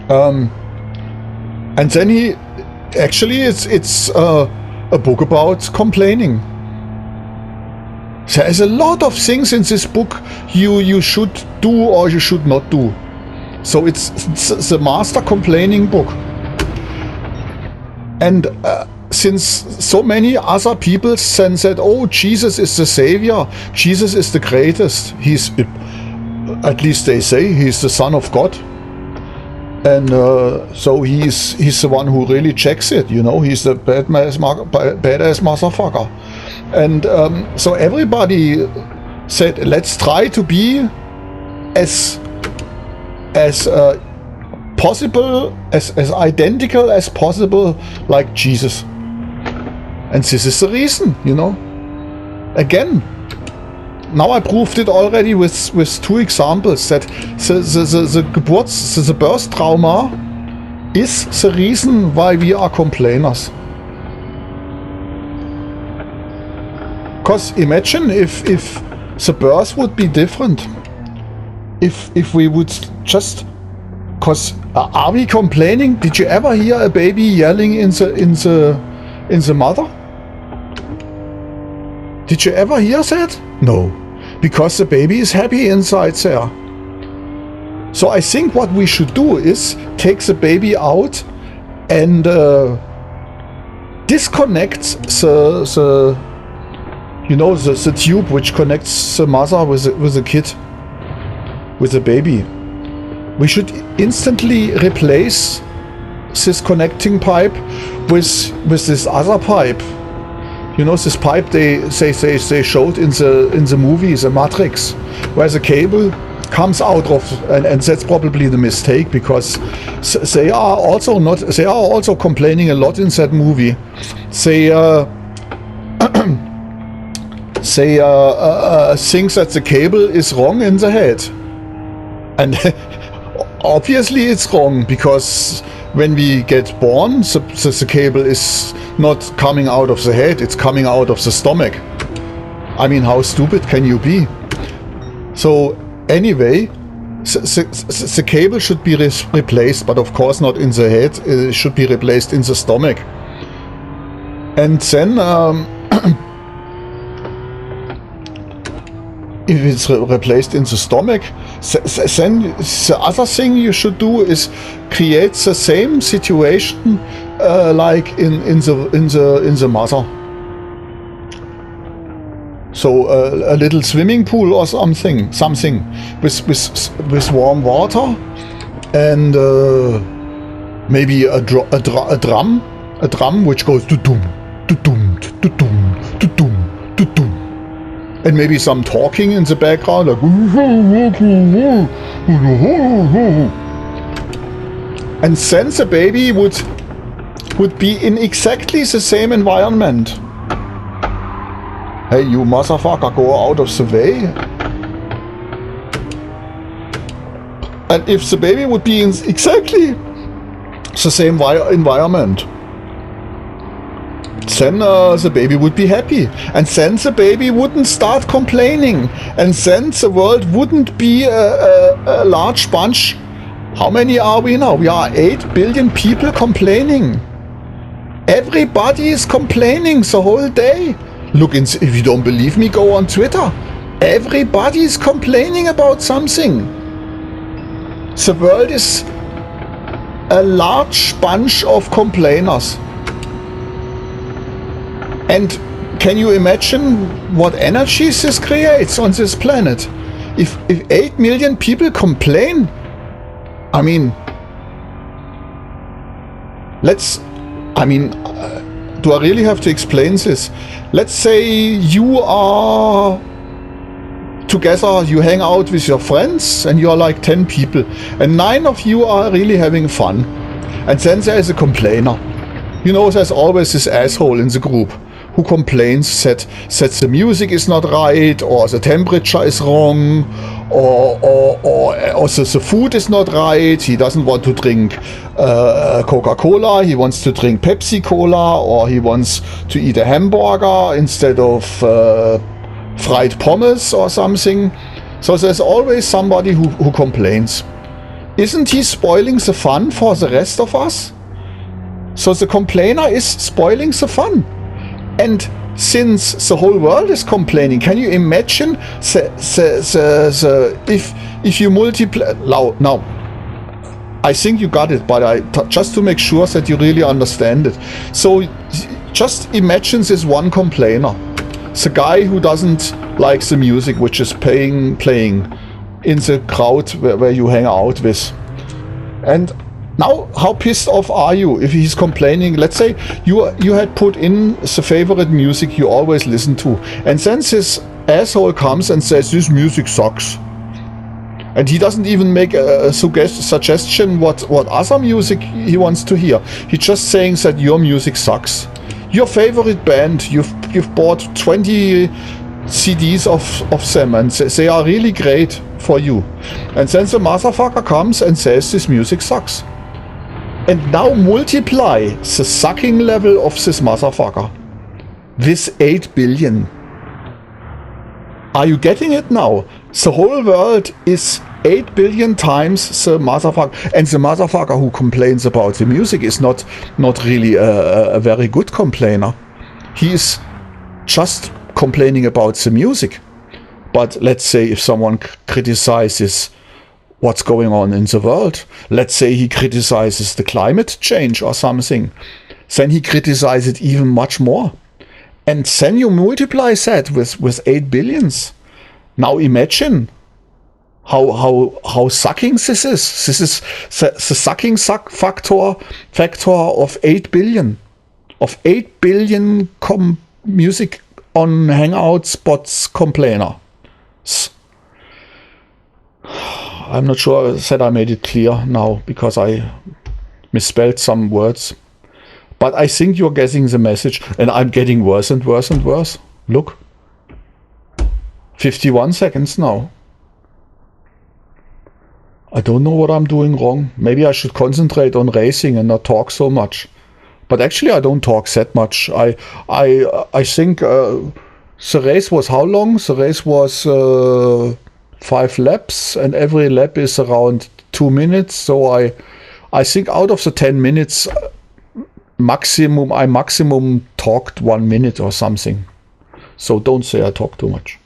And then he actually it's a book about complaining. There is a lot of things in this book you should do or you should not do. So it's the master complaining book. And since so many other people then said, oh, Jesus is the savior, Jesus is the greatest, he's, at least they say, he's the son of God. And so he's the one who really checks it, you know, he's the badass motherfucker. And so everybody said, let's try to be as possible, as identical as possible like Jesus. And this is the reason, you know. Again, now I proved it already with two examples that the birth trauma is the reason why we are complainers. Because imagine if the birth would be different. If we would just, because are we complaining? Did you ever hear a baby yelling in the mother? Did you ever hear that? No, because the baby is happy inside there. So I think what we should do is take the baby out and disconnect the you know, the tube which connects the mother with the kid, with the baby. We should instantly replace this connecting pipe with this other pipe. You know, this pipe they showed in the movie The Matrix, where the cable comes out of, and that's probably the mistake, because they are also complaining a lot in that movie. They think that the cable is wrong in the head, and obviously it's wrong, because when we get born, the cable is not coming out of the head, it's coming out of the stomach. I mean, how stupid can you be? So anyway, the cable should be replaced, but of course not in the head, it should be replaced in the stomach. And then if it's replaced in the stomach, then the other thing you should do is create the same situation like in the mother. So a little swimming pool or something with warm water, and maybe a drum which goes to-dum, to-dum, to-dum, to-dum, to-dum. And maybe some talking in the background, like, and then the baby would be in exactly the same environment. Hey, you motherfucker, go out of the way. And if the baby would be in exactly the same environment, then the baby would be happy, and then the baby wouldn't start complaining, and then the world wouldn't be a large bunch. How many are we now? We are 8 billion people complaining. Everybody is complaining the whole day. Look, if you don't believe me, go on Twitter. Everybody is complaining about something. The world is a large bunch of complainers. And can you imagine what energy this creates on this planet? If 8 million people complain, I mean, do I really have to explain this? Let's say you are together, you hang out with your friends, and you are like 10 people, and 9 of you are really having fun. And then there is a complainer. You know, there's always this asshole in the group who complains that the music is not right, or the temperature is wrong, or the food is not right. He doesn't want to drink Coca-Cola, he wants to drink Pepsi-Cola, or he wants to eat a hamburger instead of fried pommes or something. So there's always somebody who complains. Isn't he spoiling the fun for the rest of us? So the complainer is spoiling the fun. And since the whole world is complaining, can you imagine if you multiply now? I think you got it, but just to make sure that you really understand it. So just imagine this one complainer, the guy who doesn't like the music which is playing in the crowd where you hang out with. And now, how pissed off are you if he's complaining? Let's say you had put in the favorite music you always listen to, and then this asshole comes and says this music sucks. And he doesn't even make a suggestion what other music he wants to hear. He's just saying that your music sucks. Your favorite band, you've bought 20 CDs of them, and they are really great for you. And then the motherfucker comes and says this music sucks. And now multiply the sucking level of this motherfucker with 8 billion. Are you getting it now? The whole world is 8 billion times the motherfucker. And the motherfucker who complains about the music is not really a very good complainer. He is just complaining about the music. But let's say if someone criticizes what's going on in the world, let's say he criticizes the climate change or something, then he criticizes it even much more. And then you multiply that with 8 billions. Now imagine how sucking this is. This is the sucking factor of 8 billion. Of 8 billion music on Hangout spots complainer. I'm not sure that I made it clear now because I misspelled some words. But I think you're getting the message, and I'm getting worse and worse and worse. Look. 51 seconds now. I don't know what I'm doing wrong. Maybe I should concentrate on racing and not talk so much. But actually I don't talk that much. I think the race was how long? The race was 5 laps, and every lap is around 2 minutes. So I think out of the 10 minutes maximum, I talked 1 minute or something. So don't say I talk too much.